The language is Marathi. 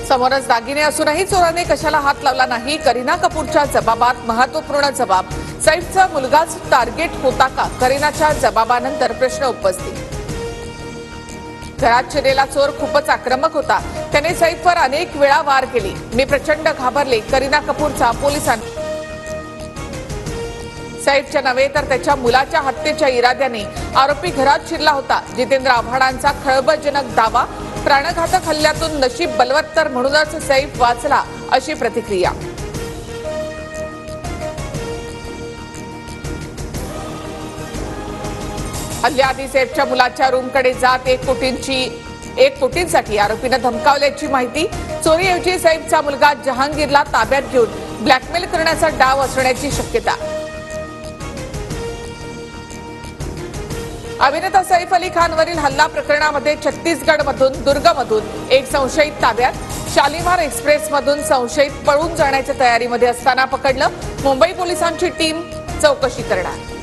समोरच दागिने असूनही चोराने कशाला हात लावला नाही? करीना कपूरच्या जबाबात महत्त्वपूर्ण जबाब. सैफचा मुलगाच टार्गेट होता का? करीनाच्या जबाबानंतर प्रश्न उपस्थित. घरात शिरलेला चोर खूपच आक्रमक होता. त्याने सैफवर अनेक वेळा वार केले. मी प्रचंड घाबरले. करीना कपूरचा पोलिसांनी. सैफच्या नव्हे तर त्याच्या मुलाच्या हत्येच्या इराद्याने आरोपी घरात शिरला होता. जितेंद्र आव्हाडांचा खळबळजनक दावा. प्राणघातक हल्ल्यातून नशीब बलवत्तर म्हणूनच सैफ वाचला, अशी प्रतिक्रिया. हल्ल्याआधी सैफच्या मुलाच्या रूमकडे जात 1 कोटींसाठी आरोपीनं धमकावल्याची माहिती. चोरीऐवजी सैफचा मुलगा जहांगीरला ताब्यात घेऊन ब्लॅकमेल करण्याचा डाव असण्याची शक्यता. अभिनेता सैफ अली खानवरील हल्ला प्रकरणामध्ये छत्तीसगडमधून दुर्गमधून एक संशयित ताब्यात. शालिमार एक्सप्रेसमधून संशयित पळून जाण्याच्या तयारीमध्ये असताना पकडलं. मुंबई पोलिसांची टीम चौकशी करणार.